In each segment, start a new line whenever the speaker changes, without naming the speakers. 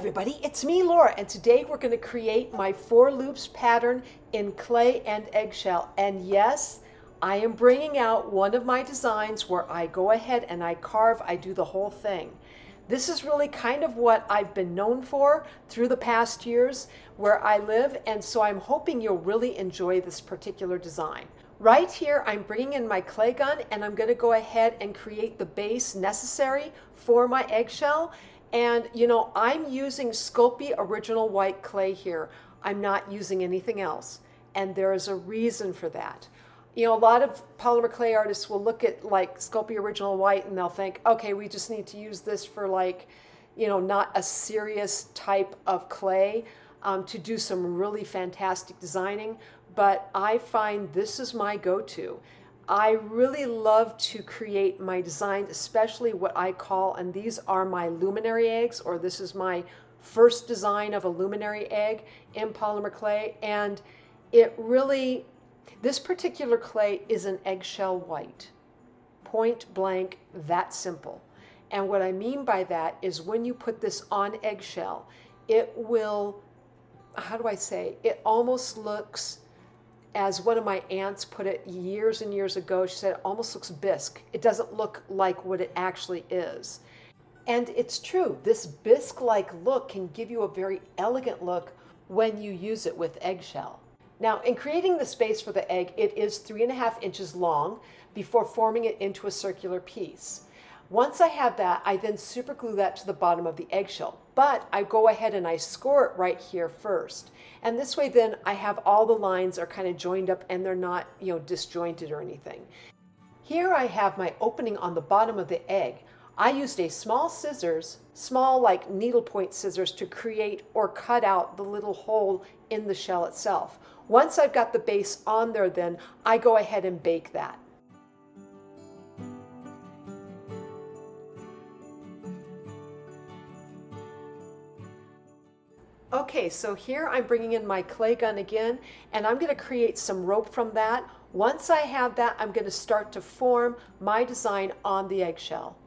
everybody, it's me, Laura, and today we're going to create my 4 loops pattern in clay and eggshell. And yes, I am bringing out one of my designs where I go ahead and I carve, I do the whole thing. This is really kind of what I've been known for through the past years where I live, and so I'm hoping you'll really enjoy this particular design. Right here, I'm bringing in my clay gun and I'm going to go ahead and create the base necessary for my eggshell. And you know, I'm using Sculpey Original White clay here. I'm not using anything else. And there is a reason for that. You know, a lot of polymer clay artists will look at like Sculpey Original White and they'll think, okay, we just need to use this for like, you know, not a serious type of clay to do some really fantastic designing. But I find this is my go-to. I really love to create my designs, especially what I call, and these are my luminary eggs, or this is my first design of a luminary egg in polymer clay. And it really, this particular clay is an eggshell white, point blank, that simple. And what I mean by that is when you put this on eggshell, it will, how do I say, it almost looks, as one of my aunts put it years and years ago, she said it almost looks bisque. It doesn't look like what it actually is. And it's true, this bisque-like look can give you a very elegant look when you use it with eggshell. Now, in creating the space for the egg, it is 3.5 inches long before forming it into a circular piece. Once I have that, I then super glue that to the bottom of the eggshell. But I go ahead and I score it right here first. And this way then I have all the lines are kind of joined up and they're not, you know, disjointed or anything. Here I have my opening on the bottom of the egg. I used a small scissors, small like needlepoint scissors, to create or cut out the little hole in the shell itself. Once I've got the base on there, then I go ahead and bake that. Okay, so here I'm bringing in my clay gun again, and I'm going to create some rope from that. Once I have that, I'm going to start to form my design on the eggshell.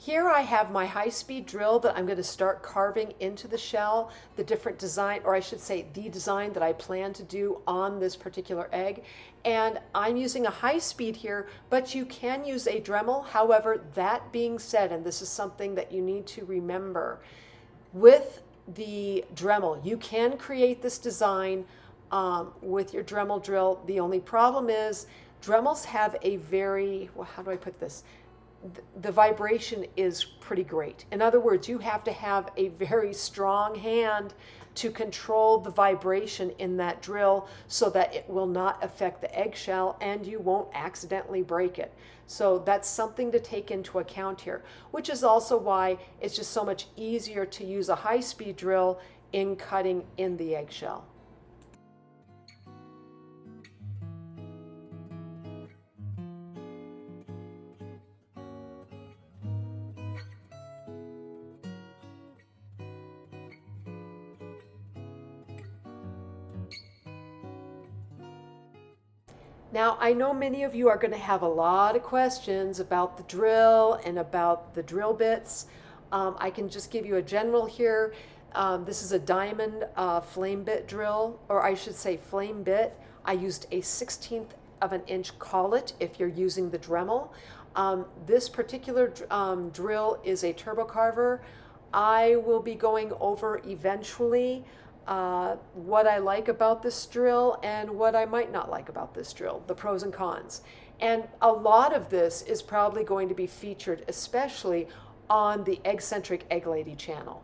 Here I have my high-speed drill that I'm going to start carving into the shell, the different design, or I should say the design that I plan to do on this particular egg. And I'm using a high speed here, but you can use a Dremel. However, that being said, and this is something that you need to remember, with the Dremel, you can create this design with your Dremel drill. The only problem is Dremels have a very, well, how do I put this? The vibration is pretty great. In other words, you have to have a very strong hand to control the vibration in that drill so that it will not affect the eggshell and you won't accidentally break it. So that's something to take into account here, which is also why it's just so much easier to use a high-speed drill in cutting in the eggshell. Now, I know many of you are going to have a lot of questions about the drill and about the drill bits. I can just give you a general here. This is a diamond flame bit drill, or I should say flame bit. I used a 1/16 of an inch collet if you're using the Dremel. This particular drill is a turbo carver. I will be going over eventually what I like about this drill and what I might not like about this drill, the pros and cons. And a lot of this is probably going to be featured especially on the Eggcentric Egg Lady channel.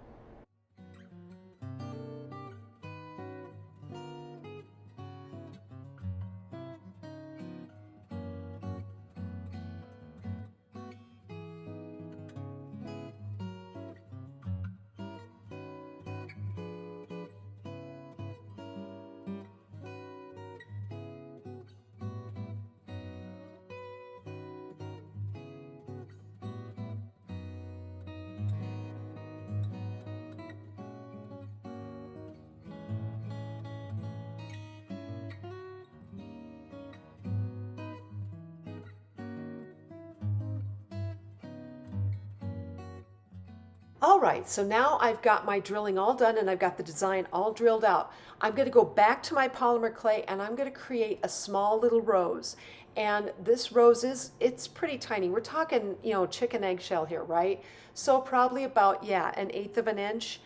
All right, so now I've got my drilling all done and I've got the design all drilled out. I'm going to go back to my polymer clay and I'm going to create a small little rose. And this rose it's pretty tiny. We're talking, chicken eggshell here, right? So probably about, yeah, 1/8 of an inch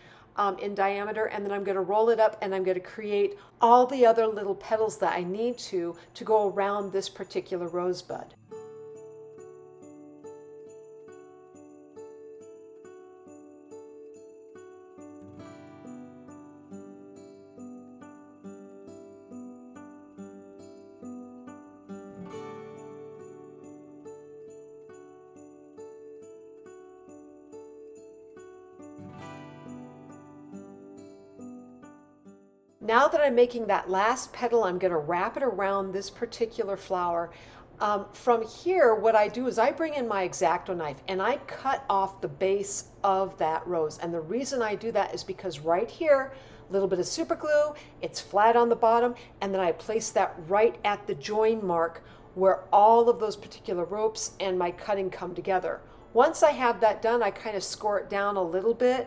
in diameter. And then I'm going to roll it up and I'm going to create all the other little petals that I need to go around this particular rosebud. Now that I'm making that last petal, I'm going to wrap it around this particular flower. From here, what I do is I bring in my X-Acto knife and I cut off the base of that rose. And the reason I do that is because right here, a little bit of super glue, it's flat on the bottom, and then I place that right at the join mark where all of those particular ropes and my cutting come together. Once I have that done, I kind of score it down a little bit.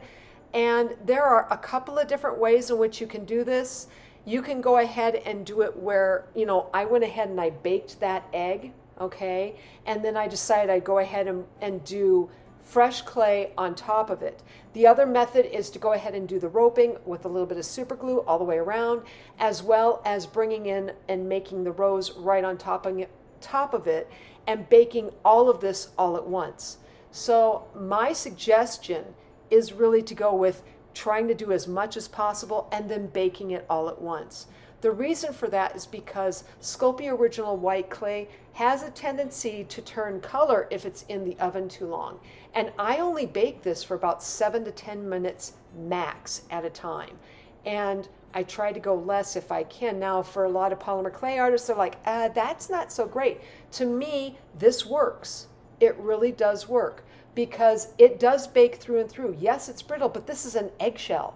And there are a couple of different ways in which you can do this. You can go ahead and do it where, I went ahead and I baked that egg, okay? And then I decided I'd go ahead and do fresh clay on top of it. The other method is to go ahead and do the roping with a little bit of super glue all the way around, as well as bringing in and making the rose right on top of it and baking all of this all at once. So my suggestion is really to go with trying to do as much as possible and then baking it all at once. The reason for that is because Sculpey Original White Clay has a tendency to turn color if it's in the oven too long. And I only bake this for about 7 to 10 minutes max at a time. And I try to go less if I can. Now, for a lot of polymer clay artists, they're like, that's not so great. To me, this works. It really does work, because it does bake through and through. Yes, it's brittle, but this is an eggshell.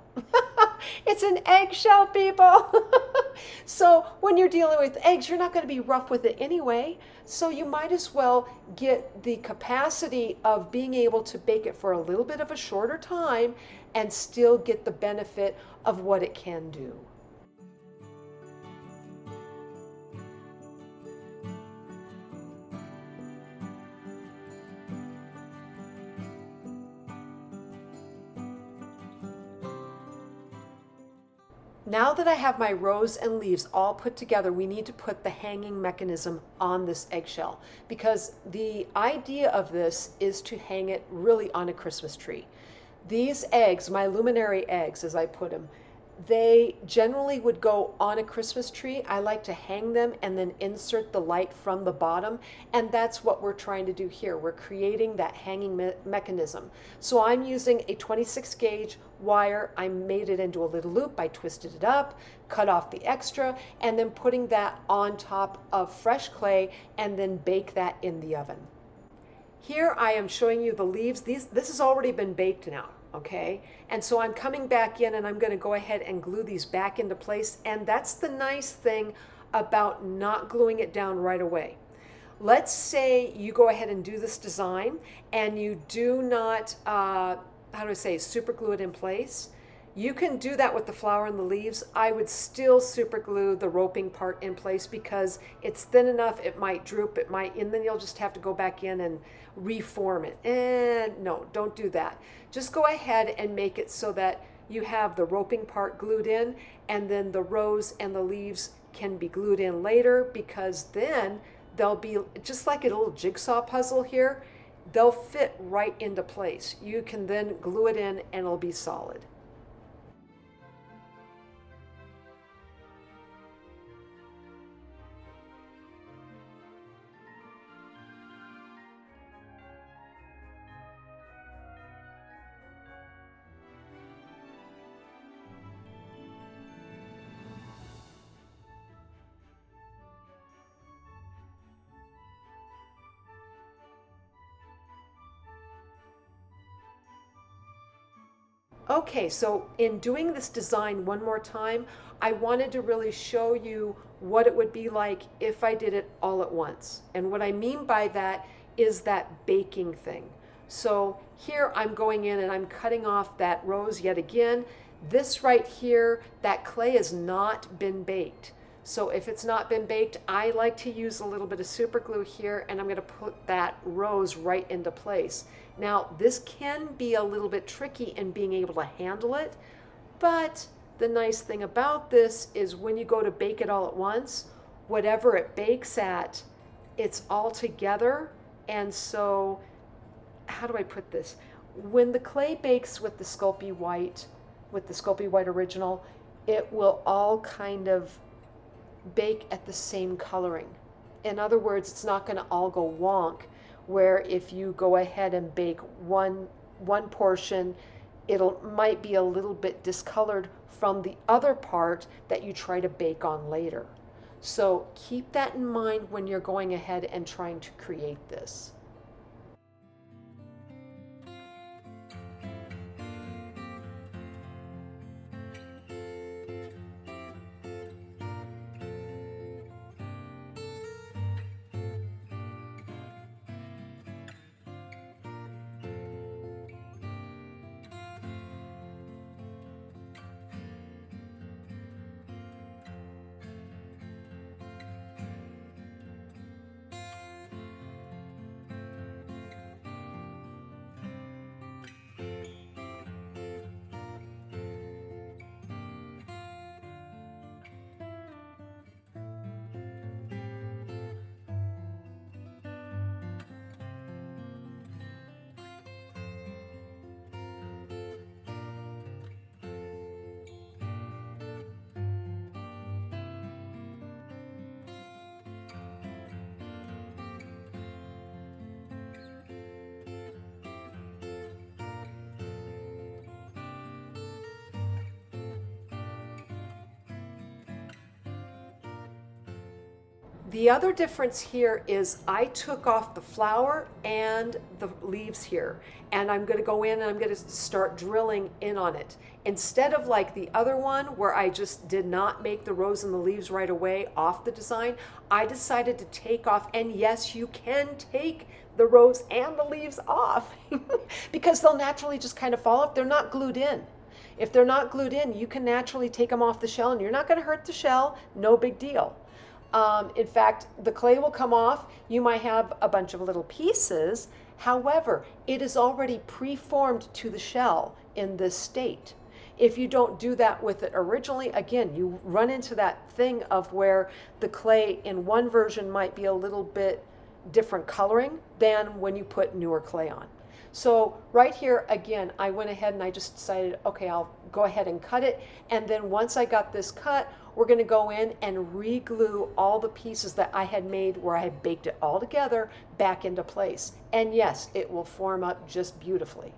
It's an eggshell, people. So when you're dealing with eggs, you're not going to be rough with it anyway. So you might as well get the capacity of being able to bake it for a little bit of a shorter time and still get the benefit of what it can do. Now that I have my rows and leaves all put together, we need to put the hanging mechanism on this eggshell, because the idea of this is to hang it really on a Christmas tree. These eggs, my luminary eggs as I put them, they generally would go on a Christmas tree. I like to hang them and then insert the light from the bottom, and that's what we're trying to do here. We're creating that hanging mechanism. So I'm using a 26 gauge wire. I made it into a little loop. I twisted it up, cut off the extra, and then putting that on top of fresh clay and then bake that in the oven. Here I am showing you the leaves. This has already been baked now. Okay, and so I'm coming back in and I'm going to go ahead and glue these back into place, and that's the nice thing about not gluing it down right away. Let's say you go ahead and do this design and you do not, super glue it in place. You can do that with the flower and the leaves. I would still super glue the roping part in place because it's thin enough, it might droop, and then you'll just have to go back in and reform it. And no, don't do that. Just go ahead and make it so that you have the roping part glued in, and then the rows and the leaves can be glued in later, because then they'll be just like a little jigsaw puzzle here. They'll fit right into place. You can then glue it in and it'll be solid. Okay, so in doing this design one more time, I wanted to really show you what it would be like if I did it all at once. And what I mean by that is that baking thing. So here I'm going in and I'm cutting off that rose yet again. This right here, that clay has not been baked. So if it's not been baked, I like to use a little bit of super glue here, and I'm going to put that rose right into place. Now, this can be a little bit tricky in being able to handle it, but the nice thing about this is when you go to bake it all at once, whatever it bakes at, it's all together. And so, how do I put this? When the clay bakes with the Sculpey White, Original, it will all kind of bake at the same coloring. In other words, it's not going to all go wonk, where if you go ahead and bake one portion, might be a little bit discolored from the other part that you try to bake on later. So keep that in mind when you're going ahead and trying to create this. The other difference here is I took off the flower and the leaves here, and I'm going to go in and I'm going to start drilling in on it. Instead of like the other one where I just did not make the rose and the leaves right away off the design, I decided to take off, and yes, you can take the rose and the leaves off because they'll naturally just kind of fall off. They're not glued in. If they're not glued in, you can naturally take them off the shell and you're not going to hurt the shell, no big deal. In fact, the clay will come off. You might have a bunch of little pieces. However, it is already preformed to the shell in this state. If you don't do that with it originally, again, you run into that thing of where the clay in one version might be a little bit different coloring than when you put newer clay on. So right here, again, I went ahead and I just decided, okay, I'll go ahead and cut it. And then once I got this cut, we're going to go in and re-glue all the pieces that I had made where I had baked it all together back into place. And yes, it will form up just beautifully.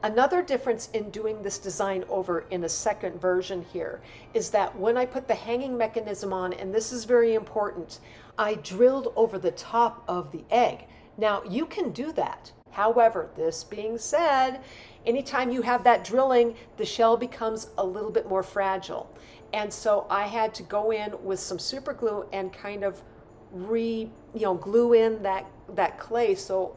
Another difference in doing this design over in a second version here is that when I put the hanging mechanism on, and this is very important, I drilled over the top of the egg. Now you can do that. However, this being said, anytime you have that drilling, the shell becomes a little bit more fragile. And so I had to go in with some super glue and kind of glue in that clay so,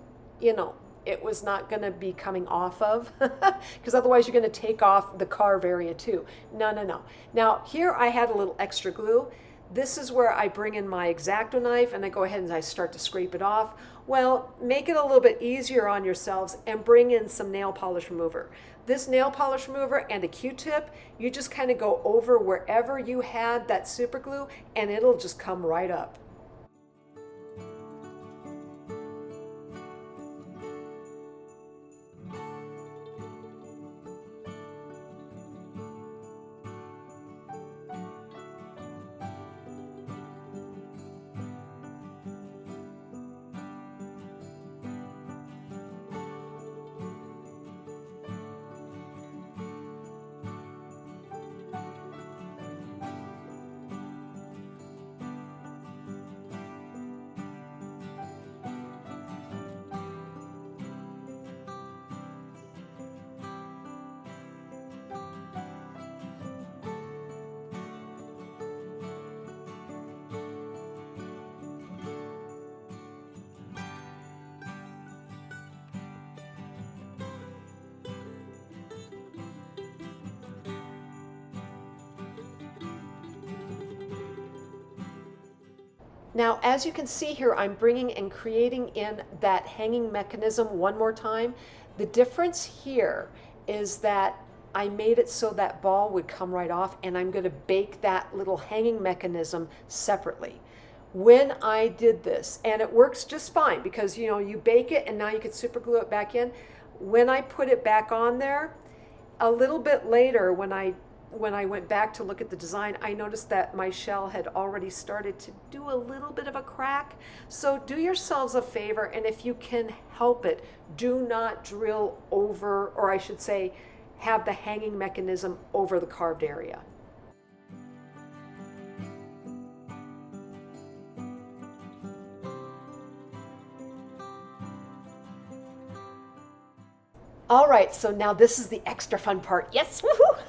it was not going to be coming off of, because otherwise you're going to take off the carve area too. No, no, no. Now here I had a little extra glue. This is where I bring in my X-Acto knife and I go ahead and I start to scrape it off. Well, make it a little bit easier on yourselves and bring in some nail polish remover. This nail polish remover and a Q-tip, you just kind of go over wherever you had that super glue and it'll just come right up. Now, as you can see here, I'm bringing and creating in that hanging mechanism one more time. The difference here is that I made it so that ball would come right off, and I'm going to bake that little hanging mechanism separately. When I did this, and it works just fine because you bake it and now you can super glue it back in. When I put it back on there, a little bit later when I went back to look at the design, I noticed that my shell had already started to do a little bit of a crack. So do yourselves a favor, and if you can help it, do not drill over, or I should say, have the hanging mechanism over the carved area. All right, so now this is the extra fun part. Yes, woohoo!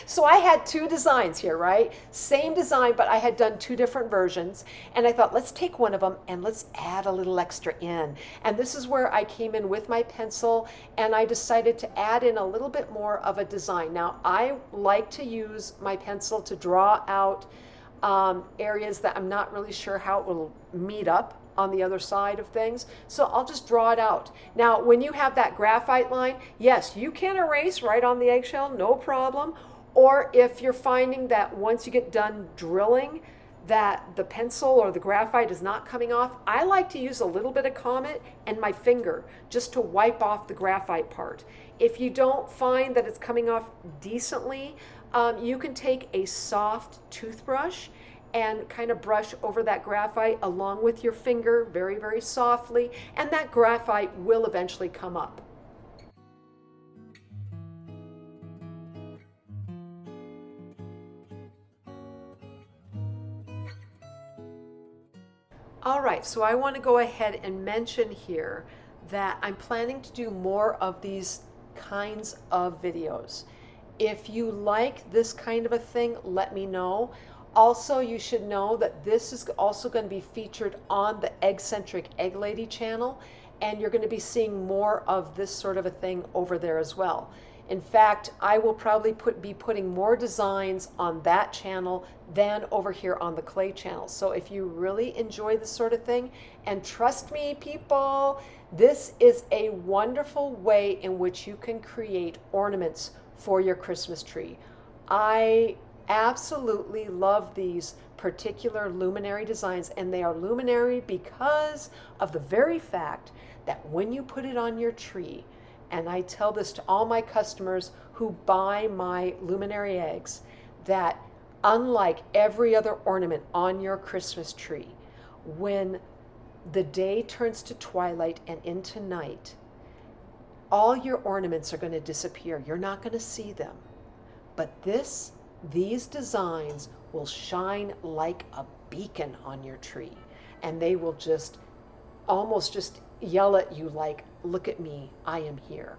So I had two designs here, right? Same design, but I had done two different versions. And I thought, let's take one of them and let's add a little extra in. And this is where I came in with my pencil and I decided to add in a little bit more of a design. Now, I like to use my pencil to draw out areas that I'm not really sure how it will meet up on the other side of things. So I'll just draw it out. Now, when you have that graphite line, yes, you can erase right on the eggshell, no problem. Or if you're finding that once you get done drilling that the pencil or the graphite is not coming off, I like to use a little bit of Comet and my finger just to wipe off the graphite part. If you don't find that it's coming off decently, you can take a soft toothbrush and kind of brush over that graphite along with your finger very, very softly, and that graphite will eventually come up. All right, so I want to go ahead and mention here that I'm planning to do more of these kinds of videos. If you like this kind of a thing, let me know. Also, you should know that this is also going to be featured on the Eggcentric Egg Lady channel, and you're going to be seeing more of this sort of a thing over there as well. In fact, I will probably be putting more designs on that channel than over here on the clay channel. So if you really enjoy this sort of thing, and trust me, people, this is a wonderful way in which you can create ornaments for your Christmas tree. I absolutely love these particular luminary designs, and they are luminary because of the very fact that when you put it on your tree, and I tell this to all my customers who buy my luminary eggs, that unlike every other ornament on your Christmas tree, when the day turns to twilight and into night, all your ornaments are going to disappear. You're not going to see them. But these designs will shine like a beacon on your tree, and they will just almost just yell at you like, look at me, I am here.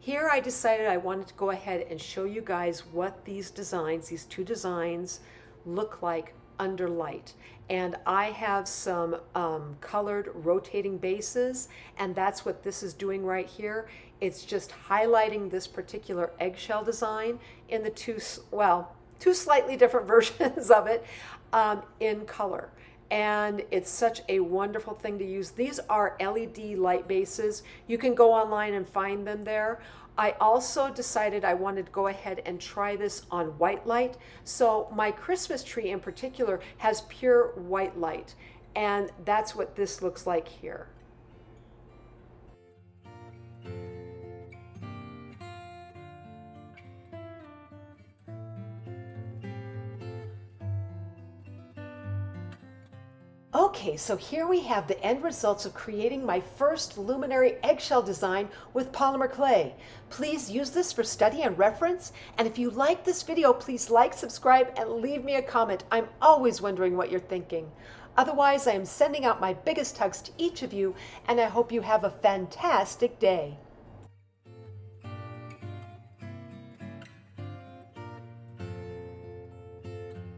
Here I decided I wanted to go ahead and show you guys what these designs, these two designs, look like under light. And I have some colored rotating bases, and that's what this is doing right here. It's just highlighting this particular eggshell design in the two slightly different versions of it in color. And it's such a wonderful thing to use. These are LED light bases. You can go online and find them there. I also decided I wanted to go ahead and try this on white light. So my Christmas tree in particular has pure white light, and that's what this looks like here. Okay, so here we have the end results of creating my first luminary eggshell design with polymer clay. Please use this for study and reference. And if you like this video, please like, subscribe, and leave me a comment. I'm always wondering what you're thinking. Otherwise, I am sending out my biggest hugs to each of you, and I hope you have a fantastic day.